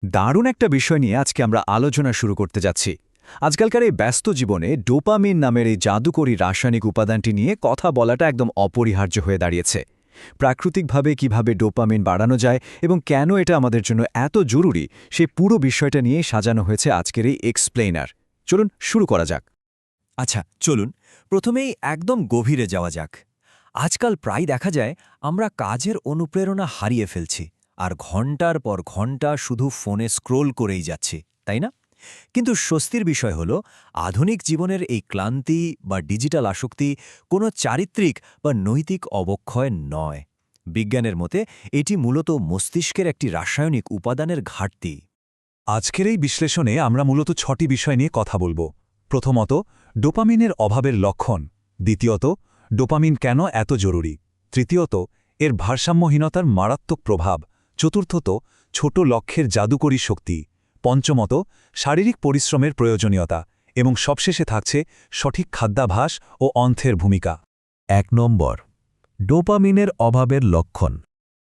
দারুণ একটা বিষয় নিয়ে আজকে আমরা আলোচনা শুরু করতে যাচ্ছি। আজকালকার এই ব্যস্ত জীবনে ডোপামিন নামের এই জাদুকরী রাসায়নিক উপাদানটি নিয়ে কথা বলাটা একদম অপরিহার্য হয়ে দাঁড়িয়েছে। প্রাকৃতিকভাবে কিভাবে ডোপামিন বাড়ানো যায় এবং কেন এটা আমাদের জন্য এত জরুরি, সেই পুরো বিষয়টা নিয়ে সাজানো হয়েছে আজকের এই এক্সপ্লেইনার। চলুন শুরু করা যাক। আচ্ছা চলুন প্রথমেই একদম গভীরে যাওয়া যাক। আজকাল প্রায় দেখা যায় আমরা কাজের অনুপ্রেরণা হারিয়ে ফেলছি আর ঘন্টার পর ঘন্টা শুধু ফোনে স্ক্রোল করেই যাচ্ছি, তাই না? কিন্তু স্বস্তির বিষয় হলো আধুনিক জীবনের এই ক্লান্তি বা ডিজিটাল আসক্তি কোনো চারিত্রিক বা নৈতিক অবক্ষয় নয়। বিজ্ঞানের মতে এটি মূলত মস্তিষ্কের একটি রাসায়নিক উপাদানের ঘাটতি। আজকের এই বিশ্লেষণে আমরা মূলত 6টি বিষয় নিয়ে কথা বলবো। প্রথমত, ডোপামিনের অভাবের লক্ষণ। দ্বিতীয়ত, ডোপামিন কেন এত জরুরি। তৃতীয়ত, এর ভারসাম্যহীনতার মারাত্মক প্রভাব। চতুর্থত, ছোট লক্ষ্যের জাদুকরী শক্তি। পঞ্চমত, শারীরিক পরিশ্রমের প্রয়োজনীয়তা। এবং সবশেষে থাকছে সঠিক খাদ্যাভ্যাস ও অন্ত্রের ভূমিকা। 1 নম্বর, ডোপামিনের অভাবের লক্ষণ।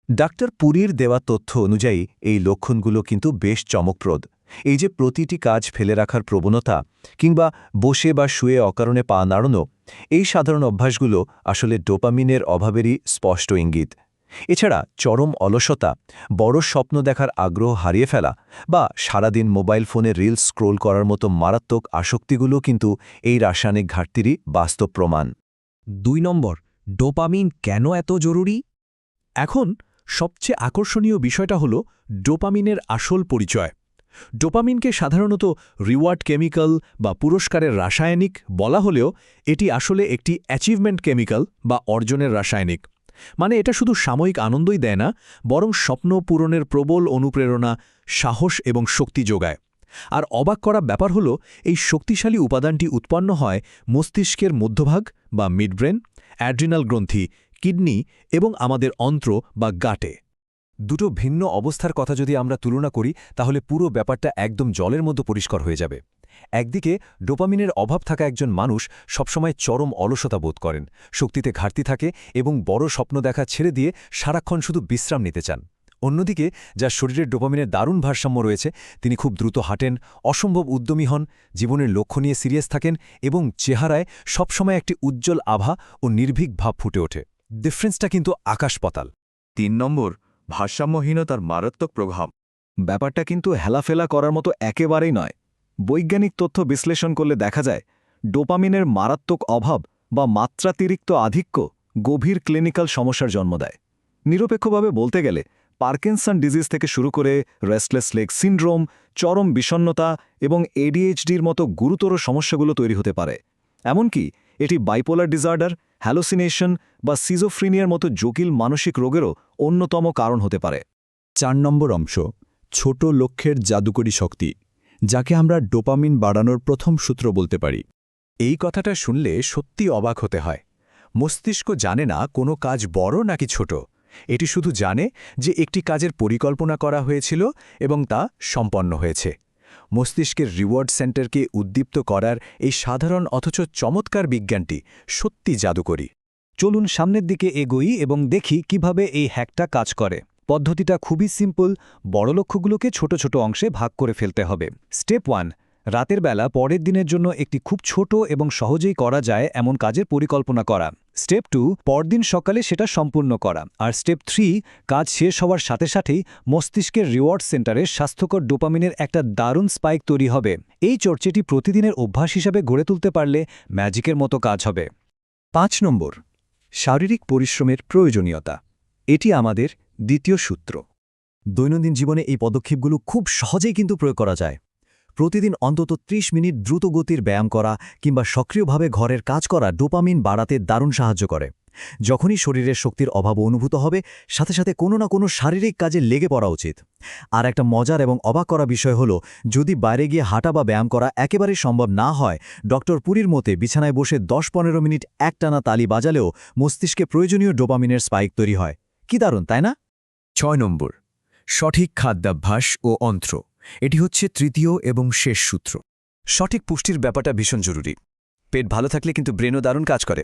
ডাক্তার পুরীর দেওয়া তথ্য অনুযায়ী এই লক্ষণগুলো কিন্তু বেশ চমকপ্রদ। এই যে প্রতিটি কাজ ফেলে রাখার প্রবণতা কিংবা বসে বা শুয়ে অকারণে পা নাড়ানো, এই সাধারণ অভ্যাসগুলো আসলে ডোপামিনের অভাবেরই স্পষ্ট ইঙ্গিত। এছাড়া চরম অলসতা, বড় স্বপ্ন দেখার আগ্রহ হারিয়ে ফেলা বা সারাদিন মোবাইল ফোনে রিলস স্ক্রোল করার মতো মারাত্মক আসক্তিগুলো কিন্তু এই রাসায়নিক ঘাটতিরই বাস্তব প্রমাণ। 2 নম্বর, ডোপামিন কেন এত জরুরি? এখন সবচেয়ে আকর্ষণীয় বিষয়টা হলো ডোপামিনের আসল পরিচয়। ডোপামিনকে সাধারণত রিওয়ার্ড কেমিক্যাল বা পুরস্কারের রাসায়নিক বলা হলেও এটি আসলে একটি অ্যাচিভমেন্ট কেমিক্যাল বা অর্জনের রাসায়নিক। মানে এটা শুধু সাময়িক আনন্দই দেয় না, বরং স্বপ্ন পূরণের প্রবল অনুপ্রেরণা, সাহস এবং শক্তি যোগায়। আর অবাক করা ব্যাপার হলো এই শক্তিশালী উপাদানটি উৎপন্ন হয় মস্তিষ্কের মধ্যভাগ বা মিডব্রেন, অ্যাড্রিনাল গ্রন্থি, কিডনি এবং আমাদের অন্ত্র বা গাটে। দুটো ভিন্ন অবস্থার কথা যদি আমরা তুলনা করি তাহলে পুরো ব্যাপারটা একদম জলের মতো পরিষ্কার হয়ে যাবে। একদিকে ডোপামিনের অভাব থাকা একজন মানুষ সবসময় চরম অলসতা বোধ করেন, শক্তিতে ঘাটতি থাকে এবং বড় স্বপ্ন দেখা ছেড়ে দিয়ে সারাক্ষণ শুধু বিশ্রাম নিতে চান। অন্যদিকে যার শরীরের ডোপামিনের দারুণ ভারসাম্য রয়েছে, তিনি খুব দ্রুত হাঁটেন, অসম্ভব উদ্যমী হন, জীবনের লক্ষ্য নিয়ে সিরিয়াস থাকেন এবং চেহারায় সবসময় একটি উজ্জ্বল আভা ও নির্ভীক ভাব ফুটে ওঠে। ডিফারেন্সটা কিন্তু আকাশ-পাতাল। 3 নম্বর, ভারসাম্যহীনতার মারাত্মক প্রভাব। ব্যাপারটা কিন্তু হেলাফেলা করার মতো একেবারেই নয়। বৈজ্ঞানিক তথ্য বিশ্লেষণ করলে দেখা যায় ডোপামিনের মারাত্মক অভাব বা মাত্রাতিরিক্ত আধিক্য গভীর ক্লিনিক্যাল সমস্যার জন্ম দেয়। নিরপেক্ষভাবে বলতে গেলে পার্কিনসন ডিজিজ থেকে শুরু করে রেস্টলেস লেগ সিন্ড্রোম, চরম বিষণ্ণতা এবং এডিএইচডির মতো গুরুতর সমস্যাগুলো তৈরি হতে পারে। এমনকি এটি বাইপোলার ডিসঅর্ডার, হ্যালোসিনেশন বা সিজোফ্রিনিয়ার মতো জটিল মানসিক রোগেরও অন্যতম কারণ হতে পারে। 4 নম্বর অংশ, ছোট লক্ষ্যের জাদুকরী শক্তি, যাকে আমরা ডোপামিন বাড়ানোর প্রথম সূত্র বলতে পারি। এই কথাটা শুনলে সত্যি অবাক হতে হয়। মস্তিষ্ক জানে না কোনো কাজ বড় নাকি ছোট, এটি শুধু জানে যে একটি কাজের পরিকল্পনা করা হয়েছিল এবং তা সম্পন্ন হয়েছে। মস্তিষ্কের রিওয়ার্ড সেন্টারকে উদ্দীপ্ত করার এই সাধারণ অথচ চমৎকার বিজ্ঞানটি সত্যি জাদুকরী। চলুন সামনের দিকে এগোই এবং দেখি কিভাবে এই হ্যাকটা কাজ করে। পদ্ধতিটা খুবই সিম্পল। বড় লক্ষ্যগুলোকে ছোট ছোট অংশে ভাগ করে ফেলতে হবে। স্টেপ 1, রাতের বেলা পরের দিনের জন্য একটি খুব ছোট এবং সহজেই করা যায় এমন কাজের পরিকল্পনা করা। স্টেপ 2, পরদিন সকালে সেটা সম্পূর্ণ করা। আর স্টেপ 3, কাজ শেষ হওয়ার সাথে সাথেই মস্তিষ্কের রিওয়ার্ড সেন্টারে স্বাস্থ্যকর ডোপামিনের একটা দারুণ স্পাইক তৈরি হবে। এই চর্চাটি প্রতিদিনের অভ্যাস হিসাবে গড়ে তুলতে পারলে ম্যাজিকের মতো কাজ হবে। 5 নম্বর, শারীরিক পরিশ্রমের প্রয়োজনীয়তা। এটি আমাদের দ্বিতীয় সূত্র। দৈনন্দিন জীবনে এই পদক্ষেপগুলো খুব সহজেই কিন্তু প্রয়োগ করা যায়। প্রতিদিন অন্তত 30 মিনিট দ্রুত গতির ব্যায়াম করা কিংবা সক্রিয়ভাবে ঘরের কাজ করা ডোপামিন বাড়াতে দারুণ সাহায্য করে। যখনই শরীরের শক্তির অভাব অনুভূত হবে, সাথে সাথে কোনো না কোনো শারীরিক কাজে লেগে পড়া উচিত। আর একটা মজার এবং অবাক করা বিষয় হলো, যদি বাইরে গিয়ে হাঁটা বা ব্যায়াম করা একেবারেই সম্ভব না হয়, ডক্টর পুরীর মতে বিছানায় বসে 10-15 মিনিট একটানা তালি বাজালেও মস্তিষ্কে প্রয়োজনীয় ডোপামিনের স্পাইক তৈরি হয়। কি দারুণ, তাই না? 6 নম্বর, সঠিক খাদ্যাভ্যাস ও অন্ত্র। এটি হচ্ছে তৃতীয় এবং শেষ সূত্র। সঠিক পুষ্টির ব্যাপারটা ভীষণ জরুরি। পেট ভালো থাকলে কিন্তু ব্রেনও দারুণ কাজ করে।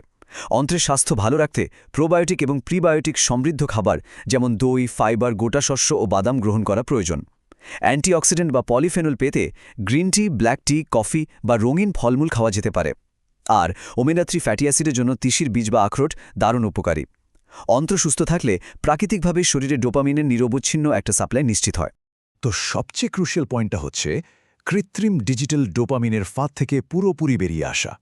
অন্ত্রের স্বাস্থ্য ভালো রাখতে প্রোবায়োটিক এবং প্রিবায়োটিক সমৃদ্ধ খাবার যেমন দই, ফাইবার, গোটা শস্য ও বাদাম গ্রহণ করা প্রয়োজন। অ্যান্টিঅক্সিডেন্ট বা পলিফেনল পেতে গ্রিন টি, ব্ল্যাক টি, কফি বা রঙিন ফলমূল খাওয়া যেতে পারে। আর ওমেগা 3 ফ্যাটি অ্যাসিডের জন্য তিসির বীজ বা আখরোট দারুণ উপকারী। অন্ত্র সুস্থ থাকলে প্রাকৃতিকভাবে শরীরে ডোপামিনের নিরবচ্ছিন্ন একটা সাপ্লাই নিশ্চিত হয়। তো সবচেয়ে ক্রুশিয়াল পয়েন্টটা হচ্ছে কৃত্রিম ডিজিটাল ডোপামিনের ফাঁদ থেকে পুরোপুরি বেরিয়ে আসা।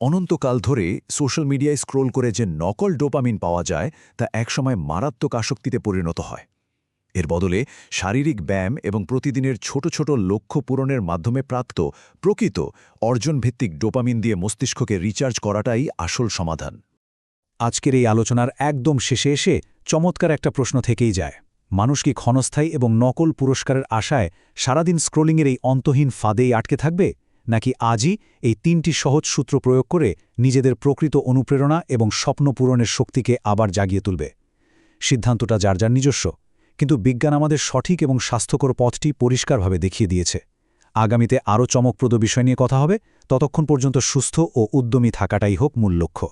অনন্তকাল ধরে সোশ্যাল মিডিয়ায় স্ক্রোল করে যে নকল ডোপামিন পাওয়া যায় তা একসময় মারাত্মক আসক্তিতে পরিণত হয়। এর বদলে শারীরিক ব্যায়াম এবং প্রতিদিনের ছোট ছোট লক্ষ্য পূরণের মাধ্যমে প্রাপ্ত প্রকৃত অর্জনভিত্তিক ডোপামিন দিয়ে মস্তিষ্ককে রিচার্জ করাটাই আসল সমাধান। আজকের এই আলোচনার একদম শেষে এসে চমৎকার একটা প্রশ্ন থেকেই যায়। মানুষ কি ক্ষণস্থায়ী এবং নকল পুরস্কারের আশায় সারাদিন স্ক্রোলিংয়ের এই অন্তহীন ফাঁদেই আটকে থাকবে, নাকি আজই এই 3টি সহজ সূত্র প্রয়োগ করে নিজেদের প্রকৃত অনুপ্রেরণা এবং স্বপ্ন পূরণের শক্তিকে আবার জাগিয়ে তুলবে? সিদ্ধান্তটা যার যার নিজস্ব, কিন্তু বিজ্ঞান আমাদের সঠিক এবং স্বাস্থ্যকর পথটি পরিষ্কারভাবে দেখিয়ে দিয়েছে। আগামীতে আরও চমকপ্রদ বিষয় নিয়ে কথা হবে। ততক্ষণ পর্যন্ত সুস্থ ও উদ্যমী থাকাটাই হোক মূল লক্ষ্য।